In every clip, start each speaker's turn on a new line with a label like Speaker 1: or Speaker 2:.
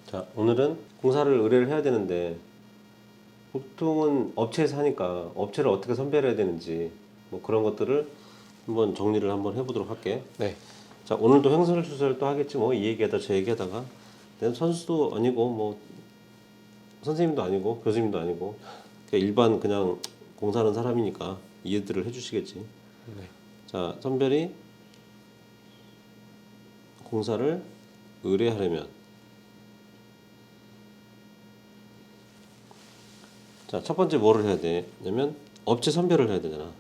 Speaker 1: 자, 오늘은 공사를 의뢰를 해야 되는데 보통은 업체에서 하니까 업체를 어떻게 선별해야 되는지 뭐 그런 것들을 한번 정리를 한번 해보도록 할게.
Speaker 2: 네.
Speaker 1: 자, 오늘도 횡설수설 또 하겠지 뭐 이 얘기하다 저 얘기하다가 내가 선수도 아니고 뭐 선생님도 아니고 교수님도 아니고 그냥 일반 그냥 공사하는 사람이니까 이해들을 해주시겠지.
Speaker 2: 네.
Speaker 1: 자, 선별이 공사를 의뢰하려면 자, 첫 번째 뭐를 해야 되냐면 업체 선별을 해야 되잖아.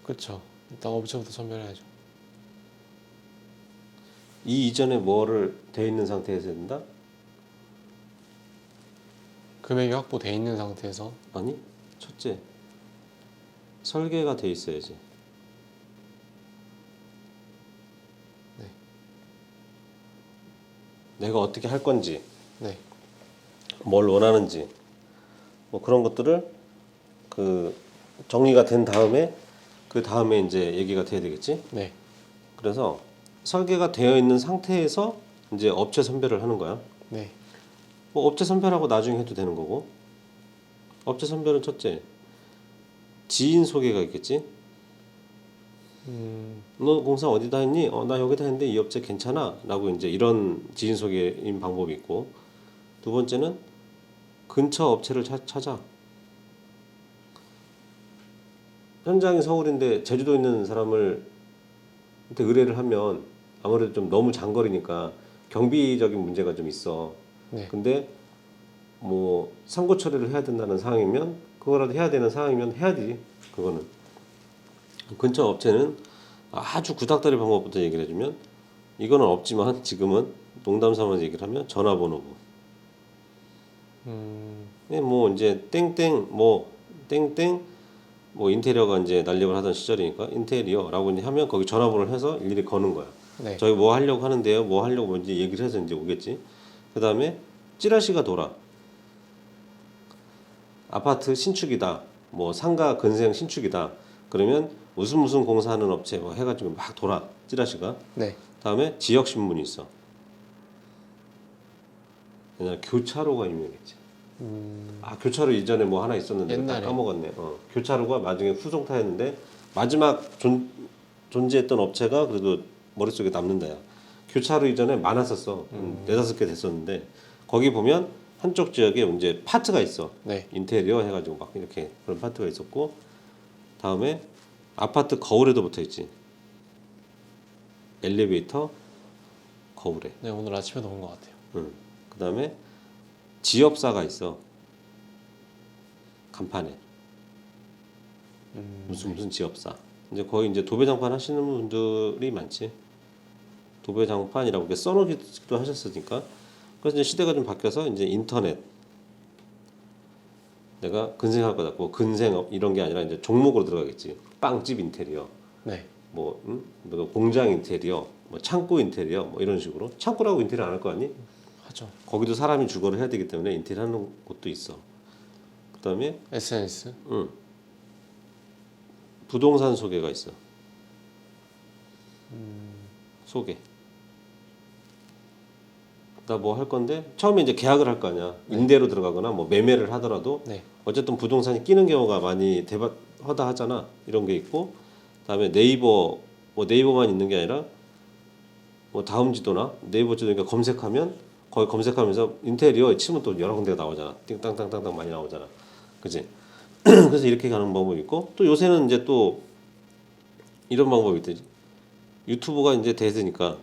Speaker 2: 그렇죠. 일단 업체부터 선별해야죠.
Speaker 1: 이 이전에 뭐를 돼 있는 상태에서 해야 된다?
Speaker 2: 금액이 확보돼 있는 상태에서
Speaker 1: 아니, 첫째 설계가 돼 있어야지.
Speaker 2: 네.
Speaker 1: 내가 어떻게 할 건지,
Speaker 2: 네.
Speaker 1: 뭘 원하는지, 뭐 그런 것들을 그 정리가 된 다음에 그 다음에 이제 얘기가 돼야 되겠지.
Speaker 2: 네.
Speaker 1: 그래서 설계가 되어 있는 상태에서 이제 업체 선별을 하는 거야.
Speaker 2: 네.
Speaker 1: 뭐 업체 선별하고 나중에 해도 되는 거고. 업체 선별은 첫째 지인 소개가 있겠지. 너 공사 어디다 했니? 나 여기다 했는데 이 업체 괜찮아? 라고 이제 이런 지인 소개인 방법이 있고, 두 번째는 근처 업체를 찾아. 현장이 서울인데 제주도에 있는 사람을 한테 의뢰를 하면 아무래도 좀 너무 장거리니까 경비적인 문제가 좀 있어.
Speaker 2: 네.
Speaker 1: 근데 뭐 상고 처리를 해야 된다는 상황이면 그거라도 해야 되는 상황이면 해야지. 그거는 근처 업체는 아주 구닥다리 방법부터 얘기를 해주면, 이거는 없지만 지금은 농담 삼아서 얘기를 하면 전화번호부. 뭐 이제 땡땡 뭐 땡땡 뭐 인테리어가 이제 난립을 하던 시절이니까 인테리어라고 이제 하면 거기 전화번호를 해서 일일이 거는 거야.
Speaker 2: 네.
Speaker 1: 저희 뭐 하려고 하는데요. 뭐 하려고 이제 얘기를 해서 이제 오겠지. 그 다음에 찌라시가 돌아. 아파트 신축이다. 뭐 상가 근생 신축이다. 그러면 무슨 공사하는 업체 뭐 해가지고 막 돌아. 찌라시가.
Speaker 2: 네.
Speaker 1: 다음에 지역 신문이 있어. 옛날 교차로가 유명했지. 아, 교차로 이전에 뭐 하나 있었는데 다
Speaker 2: 옛날에.
Speaker 1: 까먹었네. 교차로가 나중에 후송타였는데 마지막 존재했던 업체가 그래도 머릿속에 남는다야. 교차로 이전에 많았었어. 네다섯 개 됐었는데 거기 보면 한쪽 지역에 이제 파트가 있어.
Speaker 2: 네.
Speaker 1: 인테리어 해가지고 막 이렇게 그런 파트가 있었고, 다음에 아파트 거울에도 붙어 있지. 엘리베이터 거울에.
Speaker 2: 네. 오늘 아침에도 본 것 같아요.
Speaker 1: 그 다음에 지업사가 있어. 간판에. 무슨 지업사. 이제 거의 이제 도배장판 하시는 분들이 많지. 도배장판이라고 이렇게 써놓기도 하셨으니까. 그래서 이제 시대가 좀 바뀌어서 이제 인터넷. 내가 근생할 거다. 뭐 근생 이런 게 아니라 이제 종목으로 들어가겠지. 빵집 인테리어.
Speaker 2: 네.
Speaker 1: 뭐, 뭐 공장 인테리어. 뭐 창고 인테리어. 뭐 이런 식으로. 창고라고 인테리어 안 할 거 아니?
Speaker 2: 하죠.
Speaker 1: 거기도 사람이 주거를 해야 되기 때문에 인테리어 하는 곳도 있어. 그 다음에
Speaker 2: SNS.
Speaker 1: 부동산 소개가 있어. 소개. 나 뭐 할 건데 처음에 이제 계약을 할 거 아니야. 임대로 들어가거나 뭐 매매를 하더라도
Speaker 2: 네.
Speaker 1: 어쨌든 부동산이 끼는 경우가 많이 허다하잖아. 이런 게 있고, 그다음에 네이버 뭐 네이버만 있는 게 아니라 뭐 다음 지도나 네이버 지도니까 검색하면 거기 검색하면서 인테리어 치면 또 여러 군데가 나오잖아. 띵땅땅땅땅 많이 나오잖아. 그지? 그래서 이렇게 가는 방법이 있고, 또 요새는 이제 또 이런 방법이 있대지. 유튜브가 이제 대세니까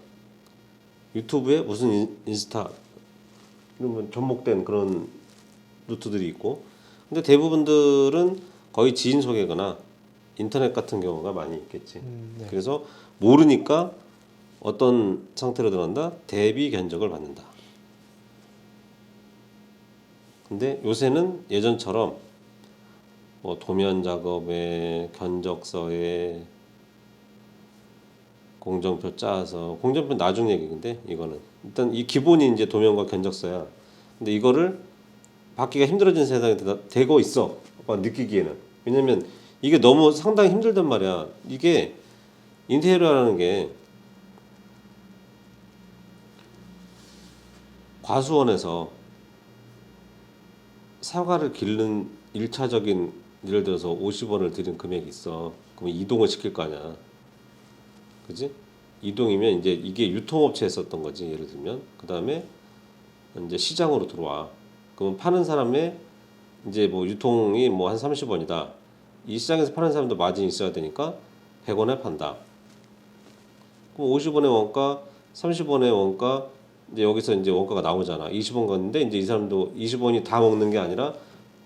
Speaker 1: 유튜브에 무슨 인스타 이런 접목된 그런 루트들이 있고, 근데 대부분들은 거의 지인 소개거나 인터넷 같은 경우가 많이 있겠지.
Speaker 2: 네.
Speaker 1: 그래서 모르니까 어떤 상태로 들어간다? 대비 견적을 받는다. 근데 요새는 예전처럼 뭐 도면 작업에 견적서에 공정표 짜서, 공정표 나중 얘기인데 이거는 일단 이 기본이 이제 도면과 견적서야. 근데 이거를 받기가 힘들어진 세상이 되고 있어. 오빠 느끼기에는. 왜냐면 이게 너무 상당히 힘들단 말이야. 이게 인테리어라는 게 과수원에서 사과를 기르는 1차적인 예를 들어서 50원을 들인 금액이 있어. 그럼 이동을 시킬 거 아니야. 그지? 이동이면 이제 이게 유통업체에 썼던 거지. 예를 들면 그 다음에 이제 시장으로 들어와. 그러면 파는 사람의 이제 뭐 유통이 뭐 한 30원이다. 이 시장에서 파는 사람도 마진이 있어야 되니까 100원에 판다. 그럼 50원의 원가, 30원의 원가, 이제 여기서 이제 원가가 나오잖아. 20원 갔는데 이제 이 사람도 20원이 다 먹는 게 아니라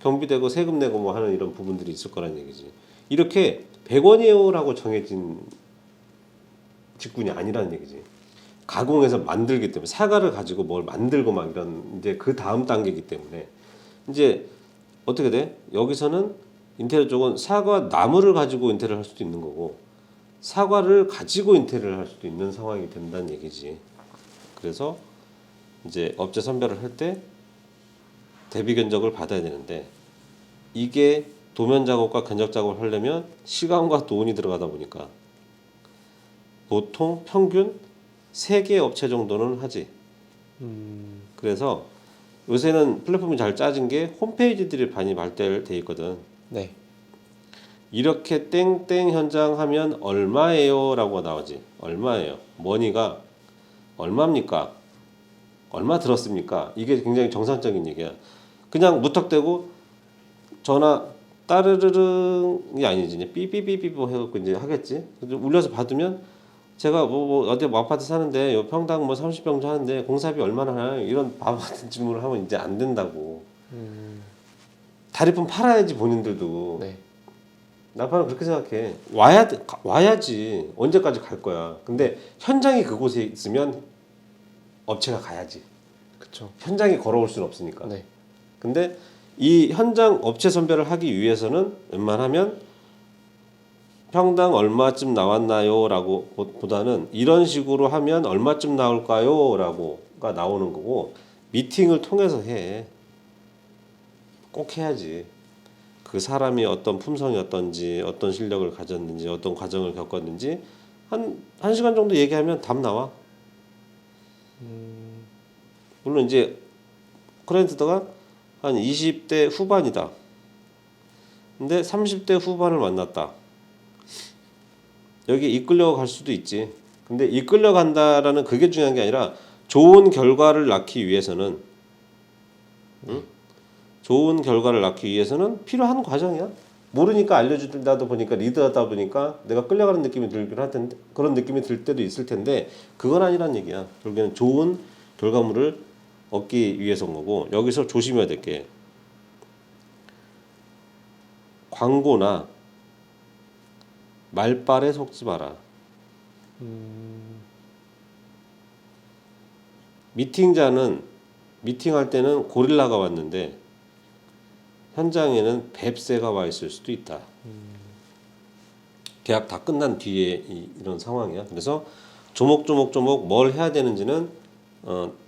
Speaker 1: 경비되고 세금 내고 뭐 하는 이런 부분들이 있을 거란 얘기지. 이렇게 100원이에요라고 정해진 직군이 아니라는 얘기지. 가공해서 만들기 때문에 사과를 가지고 뭘 만들고 막 이런 이제 그 다음 단계이기 때문에 이제 어떻게 돼? 여기서는 인테리어 쪽은 사과 나무를 가지고 인테리어를 할 수도 있는 거고 사과를 가지고 인테리어를 할 수도 있는 상황이 된다는 얘기지. 그래서 이제 업체 선별을 할 때 대비 견적을 받아야 되는데 이게 도면 작업과 견적 작업을 하려면 시간과 돈이 들어가다 보니까 보통 평균 3개 업체 정도는 하지. 그래서 요새는 플랫폼이 잘 짜진 게 홈페이지들이 많이 발달돼 있거든.
Speaker 2: 네.
Speaker 1: 이렇게 땡땡 현장 하면 얼마예요? 라고 나오지. 얼마예요? 머니가 얼마입니까? 얼마 들었습니까? 이게 굉장히 정상적인 얘기야. 그냥 무턱대고 전화 따르르릉이 아니지. 이제 삐삐삐삐 뭐 해갖고 이제 하겠지. 울려서 받으면 제가 뭐 어디 뭐 아파트 사는데 요 평당 뭐 30평 하는데 공사비 얼마나 하나요? 이런 바보 같은 질문을 하면 이제 안 된다고. 다리품 팔아야지 본인들도.
Speaker 2: 네.
Speaker 1: 나는 그렇게 생각해. 와야지. 언제까지 갈 거야. 근데 현장이 그곳에 있으면 업체가 가야지.
Speaker 2: 그쵸.
Speaker 1: 현장에 걸어올 수는 없으니까.
Speaker 2: 네.
Speaker 1: 근데 이 현장 업체 선별을 하기 위해서는 웬만하면 평당 얼마쯤 나왔나요? 라고 보다는 이런 식으로 하면 얼마쯤 나올까요? 라고가 나오는 거고 미팅을 통해서 해. 꼭 해야지. 그 사람이 어떤 품성이 어떤지 어떤 실력을 가졌는지 어떤 과정을 겪었는지 한 시간 정도 얘기하면 답 나와. 물론 이제 클라이언트가 한 20대 후반이다. 근데 30대 후반을 만났다. 여기 이끌려 갈 수도 있지. 근데 이끌려 간다라는 그게 중요한 게 아니라 좋은 결과를 낳기 위해서는 좋은 결과를 낳기 위해서는 필요한 과정이야. 모르니까 알려주다도 보니까 리드하다 보니까 내가 끌려가는 느낌이 들긴 할 텐데 그런 느낌이 들 때도 있을 텐데 그건 아니란 얘기야. 결국에는 좋은 결과물을 얻기 위해서인 거고 여기서 조심해야 될 게 광고나 말빨에 속지 마라. 미팅자는 미팅할 때는 고릴라가 왔는데 현장에는 뱁새가 와 있을 수도 있다. 계약 다 끝난 뒤에 이런 상황이야. 그래서 조목조목 뭘 해야 되는지는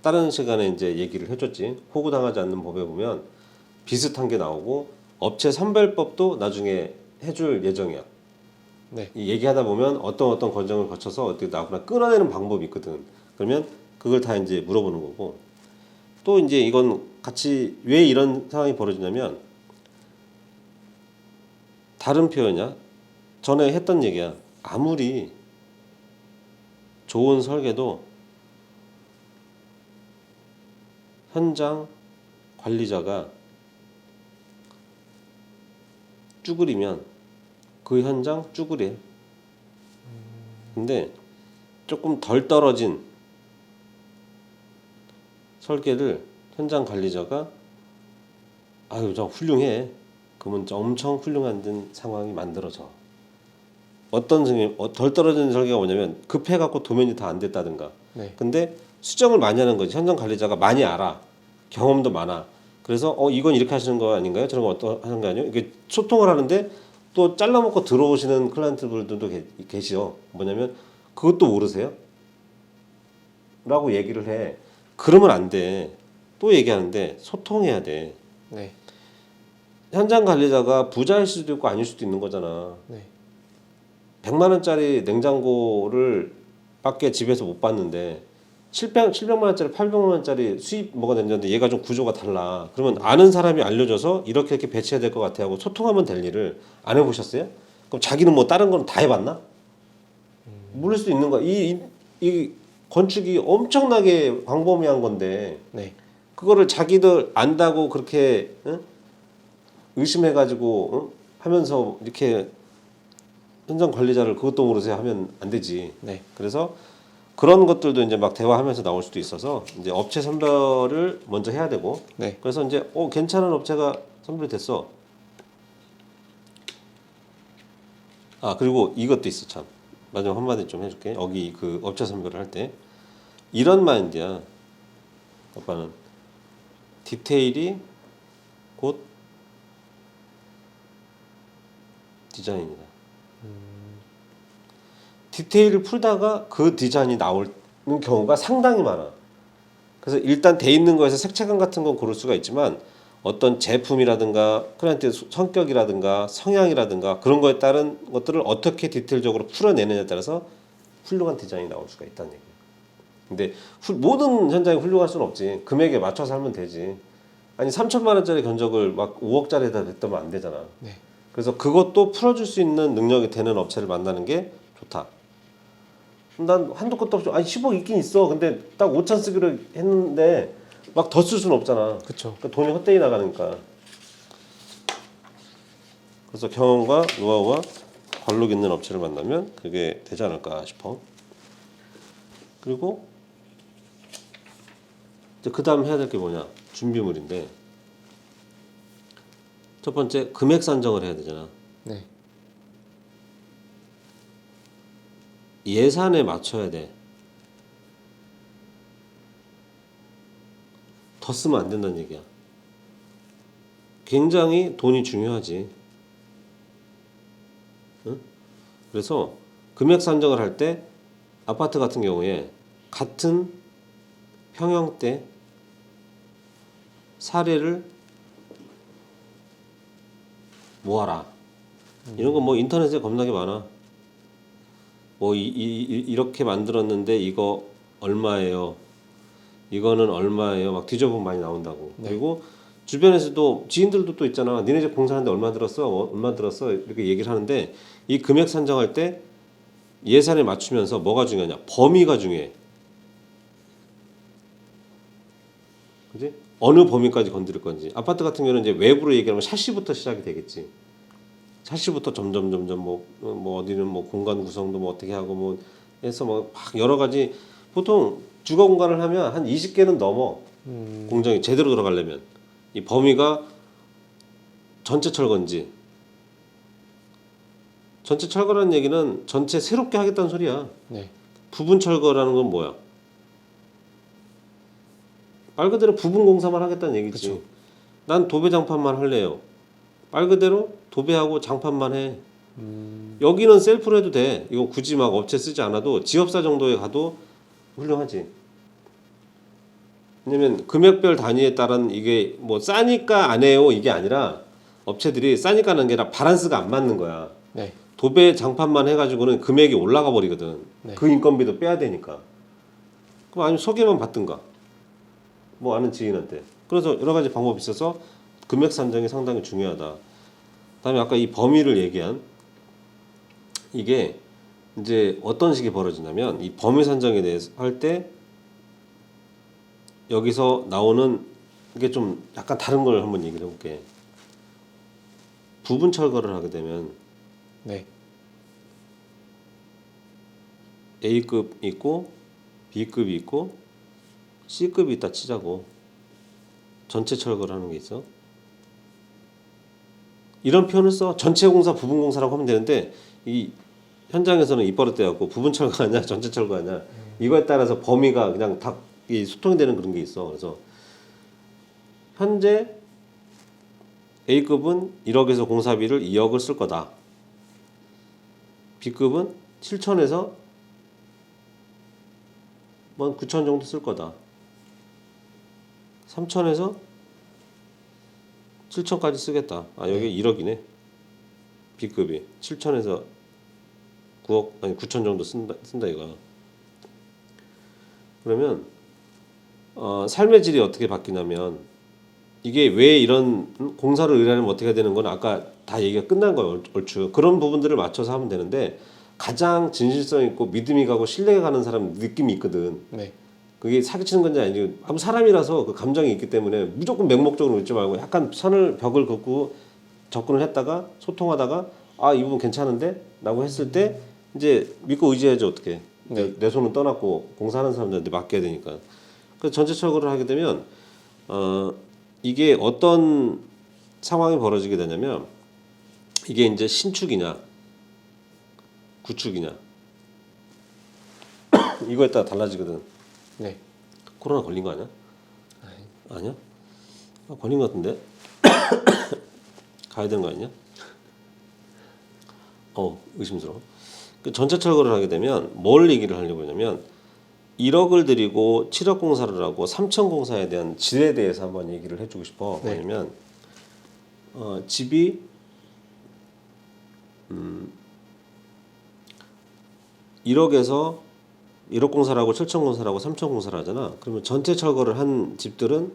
Speaker 1: 다른 시간에 이제 얘기를 해줬지. 호구당하지 않는 법에 보면 비슷한 게 나오고 업체 선별법도 나중에 해줄 예정이야.
Speaker 2: 네.
Speaker 1: 이 얘기하다 보면 어떤 과정을 거쳐서 어떻게 나오거나 끊어내는 방법이 있거든. 그러면 그걸 다 이제 물어보는 거고 또 이제 이건 같이 왜 이런 상황이 벌어지냐면 다른 표현이야. 전에 했던 얘기야. 아무리 좋은 설계도 현장 관리자가 쭈그리면 그 현장 쭈그려. 근데 조금 덜 떨어진 설계를 현장 관리자가 아유 저 훌륭해. 그러면 엄청 훌륭한 상황이 만들어져. 어떤 덜 떨어지는 설계가 뭐냐면 급해갖고 도면이 다 안 됐다든가.
Speaker 2: 네.
Speaker 1: 근데 수정을 많이 하는 거지. 현장 관리자가 많이 알아. 경험도 많아. 그래서 이건 이렇게 하시는 거 아닌가요? 저런 거 어떤 하는 거 아니에요? 이게 소통을 하는데 또 잘라먹고 들어오시는 클라이언트분들도 계시죠. 뭐냐면 그것도 모르세요? 라고 얘기를 해. 그러면 안 돼. 또 얘기하는데 소통해야 돼.
Speaker 2: 네.
Speaker 1: 현장 관리자가 부자일 수도 있고 아닐 수도 있는 거잖아.
Speaker 2: 네.
Speaker 1: 100만 원짜리 냉장고를 밖에 집에서 못 봤는데 700만 원짜리 800만 원짜리 수입 뭐가 된다는데 얘가 좀 구조가 달라. 그러면 아는 사람이 알려줘서 이렇게 배치해야 될 것 같아 하고 소통하면 될 일을 안 해보셨어요? 그럼 자기는 뭐 다른 건 다 해봤나? 모를 수 있는 거야. 이 건축이 엄청나게 광범위한 건데
Speaker 2: 네.
Speaker 1: 그거를 자기들 안다고 그렇게 응? 의심해가지고 응? 하면서 이렇게 현장 관리자를 그것도 모르세요 하면 안 되지.
Speaker 2: 네.
Speaker 1: 그래서 그런 것들도 이제 막 대화하면서 나올 수도 있어서 이제 업체 선별을 먼저 해야 되고.
Speaker 2: 네.
Speaker 1: 그래서 이제 괜찮은 업체가 선별이 됐어. 아 그리고 이것도 있어 참. 마지막 한마디 좀 해줄게. 여기 그 업체 선별을 할 때 이런 마인드야. 오빠는 디테일이 곧 디자인이다. 디테일을 풀다가 그 디자인이 나오는 경우가 상당히 많아. 그래서 일단 돼 있는 거에서 색채감 같은 건 고를 수가 있지만 어떤 제품이라든가 클라이언트의 성격이라든가 성향이라든가 그런 거에 따른 것들을 어떻게 디테일적으로 풀어내느냐에 따라서 훌륭한 디자인이 나올 수가 있다는 얘기예요. 근데 모든 현장이 훌륭할 수는 없지. 금액에 맞춰서 하면 되지. 아니 3천만 원짜리 견적을 막 5억짜리에다 냈다면 안 되잖아.
Speaker 2: 네.
Speaker 1: 그래서 그것도 풀어줄 수 있는 능력이 되는 업체를 만나는 게 좋다. 난 한도 끝도 없이 아니 10억 있긴 있어. 근데 딱 5천 쓰기로 했는데 막 더 쓸 수는 없잖아.
Speaker 2: 그쵸.
Speaker 1: 그러니까 돈이 헛되이 나가니까. 그래서 경험과 노하우와 관록 있는 업체를 만나면 그게 되지 않을까 싶어. 그리고 이제 그 다음 해야 될 게 뭐냐? 준비물인데 첫 번째 금액 산정을 해야 되잖아.
Speaker 2: 네.
Speaker 1: 예산에 맞춰야 돼. 더 쓰면 안 된다는 얘기야. 굉장히 돈이 중요하지. 응? 그래서 금액 산정을 할 때 아파트 같은 경우에 같은 평형대 사례를 모아라. 이런 거 뭐 인터넷에 겁나게 많아. 뭐 이렇게 만들었는데 이거 얼마예요? 이거는 얼마예요? 막 뒤져보면 많이 나온다고.
Speaker 2: 네.
Speaker 1: 그리고 주변에서도 지인들도 또 있잖아. 니네 집 공사하는데 얼마 들었어? 얼마 들었어? 이렇게 얘기를 하는데 이 금액 산정할 때 예산에 맞추면서 뭐가 중요하냐? 범위가 중요해. 그지? 어느 범위까지 건드릴 건지. 아파트 같은 경우는 이제 외부로 얘기하면 샤시부터 시작이 되겠지. 샤시부터 점점 뭐 어디는 뭐 공간 구성도 뭐 어떻게 하고 뭐 해서 뭐 막 여러 가지 보통 주거 공간을 하면 한 20개는 넘어. 공정이 제대로 들어가려면 이 범위가 전체 철거인지 전체 철거라는 얘기는 전체 새롭게 하겠다는 소리야.
Speaker 2: 네.
Speaker 1: 부분 철거라는 건 뭐야? 말 그대로 부분 공사만 하겠다는 얘기지.
Speaker 2: 그쵸.
Speaker 1: 난 도배 장판만 할래요. 말 그대로 도배하고 장판만 해. 여기는 셀프로 해도 돼. 이거 굳이 막 업체 쓰지 않아도 지업사 정도에 가도 훌륭하지. 왜냐면 금액별 단위에 따른 이게 뭐 싸니까 안 해요 이게 아니라 업체들이 싸니까 하는 게 아니라 바란스가 안 맞는 거야.
Speaker 2: 네.
Speaker 1: 도배 장판만 해가지고는 금액이 올라가 버리거든.
Speaker 2: 네.
Speaker 1: 그 인건비도 빼야 되니까. 그럼 아니면 소개만 받든가. 뭐 아는 지인한테. 그래서 여러 가지 방법이 있어서 금액 산정이 상당히 중요하다. 그다음에 아까 이 범위를 얘기한 이게 이제 어떤 식이 벌어지냐면 이 범위 산정에 대해서 할 때 여기서 나오는 이게 좀 약간 다른 걸 한번 얘기를 해볼게. 부분 철거를 하게 되면
Speaker 2: 네.
Speaker 1: A급 있고 B급이 있고 C급이 있다 치자고. 전체 철거를 하는 게 있어. 이런 표현을 써. 전체 공사, 부분 공사라고 하면 되는데 이 현장에서는 입버릇돼갖고 부분 철거하냐, 전체 철거하냐 이거에 따라서 범위가 그냥 다 이 소통이 되는 그런 게 있어. 그래서 현재 A급은 1억에서 공사비를 2억을 쓸 거다. B급은 7천에서 뭐 9천 정도 쓸 거다. 3천에서 7천까지 쓰겠다. 아 여기 1억이네. B급이 7천에서 9억 아니 9천 정도 쓴다 이거. 그러면 삶의 질이 어떻게 바뀌냐면 이게 왜 이런 공사를 의뢰하면 어떻게 해야 되는 건 아까 다 얘기가 끝난 거예요. 얼추 그런 부분들을 맞춰서 하면 되는데 가장 진실성 있고 믿음이 가고 신뢰가 가는 사람 느낌이 있거든.
Speaker 2: 네.
Speaker 1: 그게 사기치는 건지 아니지 아무 사람이라서 그 감정이 있기 때문에 무조건 맹목적으로 믿지 말고 약간 벽을 긋고 접근을 했다가 소통하다가 아 이 부분 괜찮은데? 라고 했을 때 이제 믿고 의지해야지 어떻게 내 손은 떠났고 공사하는 사람들한테 맡겨야 되니까 그래서 전체적으로 하게 되면 이게 어떤 상황이 벌어지게 되냐면 이게 이제 신축이냐 구축이냐 이거에 따라 달라지거든.
Speaker 2: 네.
Speaker 1: 코로나 걸린 거 아니야? 아니야? 걸린 거 같은데? 가야 되는 거 아니냐? 의심스러워. 그 전체 철거를 하게 되면 뭘 얘기를 하려고 하냐면 1억을 들이고 7억 공사를 하고 3천 공사에 대한 질에 대해서 한번 얘기를 해주고 싶어.
Speaker 2: 네.
Speaker 1: 왜냐면 집이 1억에서 1억 공사를 하고 7천 공사를 하고 3천 공사를 하잖아. 그러면 전체 철거를 한 집들은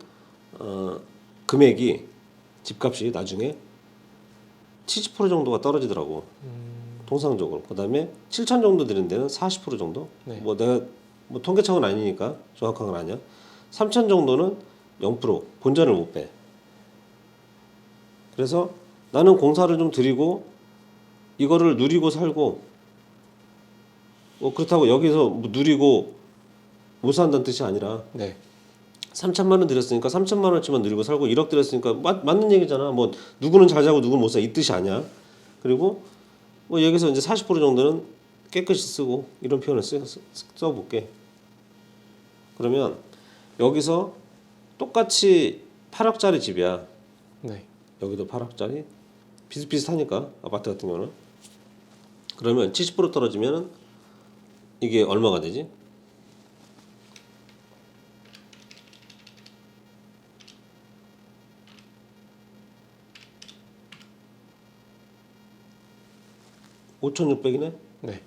Speaker 1: 금액이 집값이 나중에 70% 정도가 떨어지더라고. 통상적으로. 그다음에 7천 정도 드는 데는 40% 정도.
Speaker 2: 네.
Speaker 1: 뭐 내가 뭐 통계청은 아니니까 정확한 건 아니야. 3천 정도는 0% 본전을 못 빼. 그래서 나는 공사를 좀 드리고 이거를 누리고 살고 그렇다고 여기서 뭐 누리고 못 산다는 뜻이 아니라
Speaker 2: 네.
Speaker 1: 3천만 원 들였으니까 3천만 원치만 누리고 살고 1억 들였으니까 맞는 얘기잖아. 뭐 누구는 잘 자고 누구는 못 사 이 뜻이 아니야. 그리고 뭐 여기서 이제 40% 정도는 깨끗이 쓰고 이런 표현을 써볼게. 그러면 여기서 똑같이 8억짜리 집이야.
Speaker 2: 네.
Speaker 1: 여기도 8억짜리 비슷비슷하니까 아파트 같은 경우는 그러면 70% 떨어지면은 이게 얼마가 되지? (5,600이네)
Speaker 2: 네.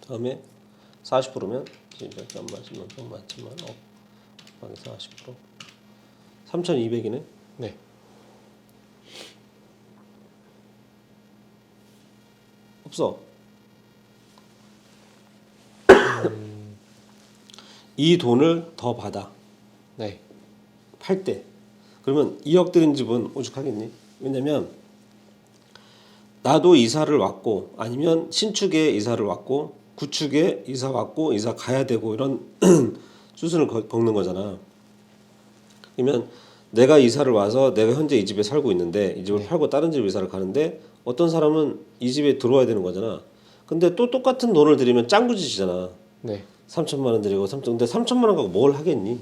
Speaker 1: 다음에 40%면 잠깐만 10만 100만 1000만 곱하기 40% 3,200이네.
Speaker 2: 네.
Speaker 1: 없어. 이 돈을 더 받아.
Speaker 2: 네.
Speaker 1: 팔 때. 그러면 2억 들인 집은 오죽하겠니? 왜냐면 나도 이사를 왔고 아니면 신축에 이사를 왔고 구축에 이사 왔고 이사 가야 되고 이런 수순을 겪는 거잖아. 그러면 내가 이사를 와서 내가 현재 이 집에 살고 있는데 이 집을 팔고 다른 집에 이사를 가는데 어떤 사람은 이 집에 들어와야 되는 거잖아. 근데 또 똑같은 돈을 들이면 짱구짓이잖아.
Speaker 2: 네.
Speaker 1: 3천만 원 들이고 3천 근데 3천만 원 갖고 뭘 하겠니?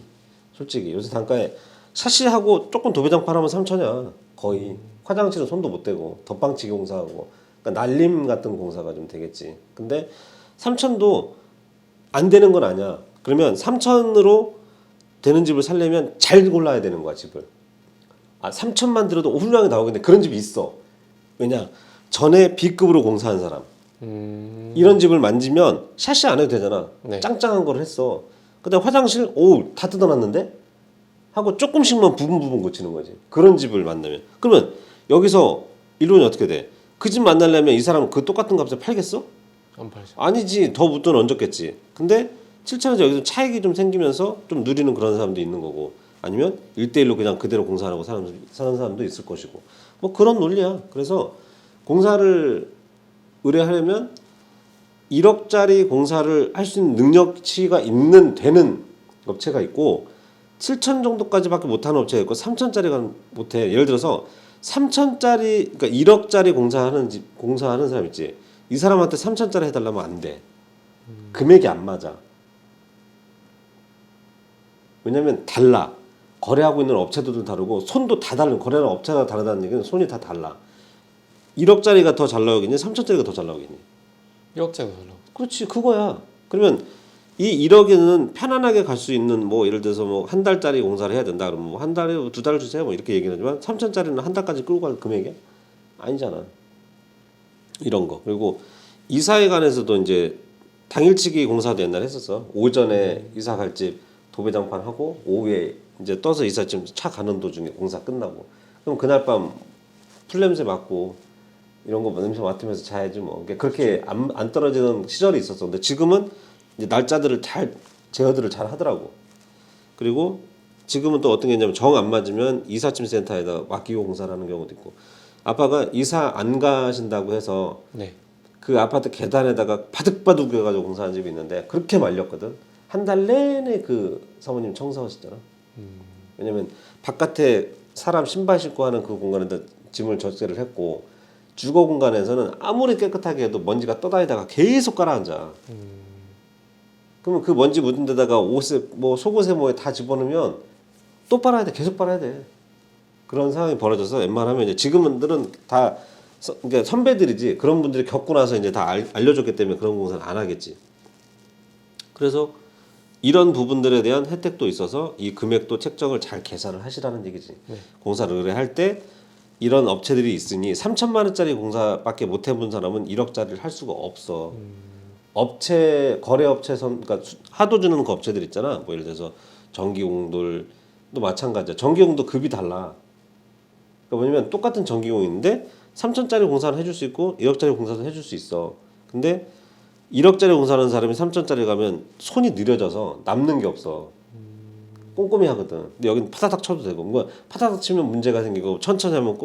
Speaker 1: 솔직히 요새 단가에 샤시하고 조금 도배장판 하면 3천이야. 거의 화장실은 손도 못 대고 덧방치기 공사하고 그러니까 날림 같은 공사가 좀 되겠지. 근데 3천도 안 되는 건 아니야. 그러면 3천으로 되는 집을 살려면 잘 골라야 되는 거야 집을. 3천만 들어도 훌륭하게 나오겠는데 그런 집이 있어. 왜냐 전에 B급으로 공사한 사람 이런 집을 만지면 샤시 안 해도 되잖아.
Speaker 2: 네.
Speaker 1: 짱짱한 걸 했어. 근데 화장실 다 뜯어놨는데 하고 조금씩만 부분 고치는 거지. 그런 집을 만나면 그러면 여기서 이론이 어떻게 돼? 그 집 만나려면 이 사람 그 똑같은 값에 팔겠어?
Speaker 2: 안 팔죠.
Speaker 1: 아니지. 더 묻돈 얹었겠지. 근데 7천에서 여기서 차익이 좀 생기면서 좀 누리는 그런 사람도 있는 거고 아니면 1대1로 그냥 그대로 공사하고 사는 사람도 있을 것이고 뭐 그런 논리야. 그래서 공사를 의뢰하려면 1억짜리 공사를 할 수 있는 능력치가 되는 업체가 있고 7천 정도까지밖에 못하는 업체가 있고 3천짜리가 못해. 예를 들어서 3천짜리 그러니까 1억짜리 공사하는 사람 있지. 이 사람한테 3천짜리 해달라면 안 돼. 금액이 안 맞아. 왜냐면 달라. 거래하고 있는 업체들도 다르고 손도 다 다른 거래하는 업체가 다르다는 얘기는 손이 다 달라. 1억짜리가 더 잘 나오겠니? 3천짜리가 더 잘 나오겠니?
Speaker 2: 1억짜리 달라고.
Speaker 1: 그렇지 그거야. 그러면 이 1억에는 편안하게 갈 수 있는 뭐 예를 들어서 뭐 한 달짜리 공사를 해야 된다 그러면 뭐 한 달에 2달 주세요 뭐 이렇게 얘기는 하지만 3천짜리는 한 달까지 끌고 갈 금액이 아니잖아. 이런 거. 그리고 이사에 관해서도 이제 당일치기 공사도 옛날에 했었어. 오전에 이사 갈 집 도배장판 하고 오후에 이제 떠서 이삿짐 차 가는 도중에 공사 끝나고 그럼 그날 밤 풀냄새 맡고 이런 거 냄새 맡으면서 자야지 뭐. 그러니까 그렇게 안 떨어지는 시절이 있었어. 근데 지금은 이제 날짜들을 잘 제어들을 잘 하더라고. 그리고 지금은 또 어떤 게 있냐면 정 안 맞으면 이삿짐 센터에다 맡기고 공사를 하는 경우도 있고. 아빠가 이사 안 가신다고 해서
Speaker 2: 네.
Speaker 1: 그 아파트 계단에다가 바득바득 해가지고 공사한 집이 있는데 그렇게 말렸거든. 한 달 내내 그 사모님 청소하셨잖아. 왜냐면 바깥에 사람 신발 신고 하는 그 공간에다 짐을 절제를 했고 주거 공간에서는 아무리 깨끗하게 해도 먼지가 떠다니다가 계속 가라앉아. 그러면 그 먼지 묻은 데다가 옷에 뭐 속옷에 뭐에 다 집어넣으면 또 빨아야 돼. 계속 빨아야 돼. 그런 상황이 벌어져서 웬만하면 이제 지금들은 다 그러니까 선배들이지 그런 분들이 겪고 나서 이제 다 알려줬기 때문에 그런 공사는 안 하겠지. 그래서 이런 부분들에 대한 혜택도 있어서 이 금액도 책정을 잘 계산을 하시라는 얘기지. 공사를 의뢰할 때 이런 업체들이 있으니 3천만 원짜리 공사밖에 못 해본 사람은 1억짜리를 할 수가 없어. 업체 거래업체선 그러니까 하도 주는 그 업체들 있잖아. 뭐 예를 들어서 전기공돌도 마찬가지야. 전기공도 급이 달라. 그러니까 뭐냐면 똑같은 전기공인데 3천짜리 공사를 해줄 수 있고 1억짜리 공사도 해줄 수 있어. 근데 1억짜리 공사하는 사람이 3천짜리 가면 손이 느려져서 남는 게 없어. 꼼꼼히 하거든. 근데 여기는 파다닥 쳐도 되고 뭐 파다닥 치면 문제가 생기고 천천히 하면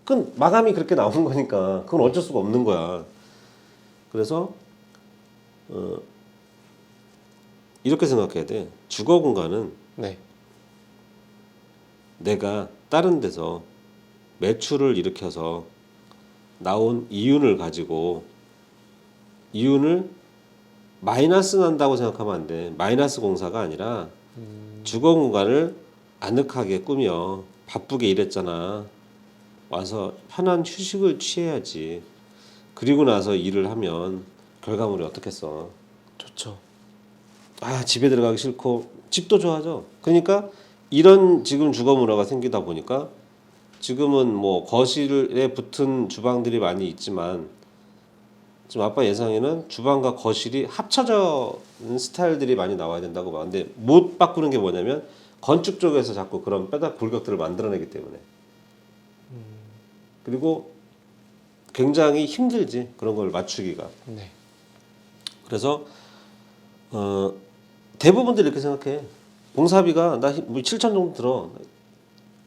Speaker 1: 그건 마감이 그렇게 나오는 거니까 그건 어쩔 수가 없는 거야. 그래서 이렇게 생각해야 돼. 주거 공간은
Speaker 2: 네.
Speaker 1: 내가 다른 데서 매출을 일으켜서 나온 이윤을 가지고 이윤을 마이너스 난다고 생각하면 안 돼. 마이너스 공사가 아니라 주거 공간을 아늑하게 꾸며 바쁘게 일했잖아. 와서 편한 휴식을 취해야지. 그리고 나서 일을 하면 결과물이 어떻겠어.
Speaker 2: 좋죠.
Speaker 1: 아 집에 들어가기 싫고 집도 좋아져. 그러니까 이런 지금 주거 문화가 생기다 보니까 지금은 뭐 거실에 붙은 주방들이 많이 있지만 지금 아빠 예상에는 주방과 거실이 합쳐져 있는 스타일들이 많이 나와야 된다고 봐. 근데 못 바꾸는 게 뭐냐면 건축 쪽에서 자꾸 그런 빼다 골격들을 만들어내기 때문에. 그리고 굉장히 힘들지 그런 걸 맞추기가.
Speaker 2: 네.
Speaker 1: 그래서 대부분들 이렇게 생각해. 공사비가 나 7천 정도 들어.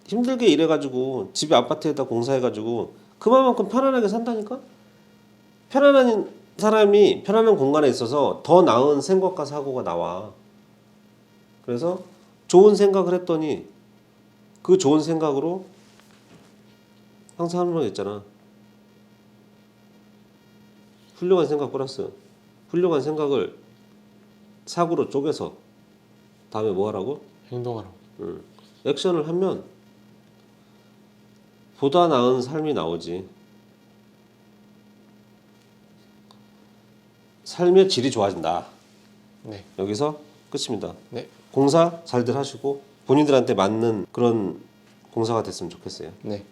Speaker 1: 힘들게 일해가지고 집에 아파트에다 공사해가지고 그만큼 편안하게 산다니까. 편안한 사람이 편안한 공간에 있어서 더 나은 생각과 사고가 나와. 그래서 좋은 생각을 했더니 그 좋은 생각으로 항상 하는 말 있잖아. 훌륭한 생각 플러스 훌륭한 생각을 사고로 쪼개서 다음에 뭐 하라고?
Speaker 2: 행동하라고.
Speaker 1: 액션을 하면 보다 나은 삶이 나오지. 삶의 질이 좋아진다.
Speaker 2: 네.
Speaker 1: 여기서 끝입니다.
Speaker 2: 네.
Speaker 1: 공사 잘들 하시고 본인들한테 맞는 그런 공사가 됐으면 좋겠어요.
Speaker 2: 네.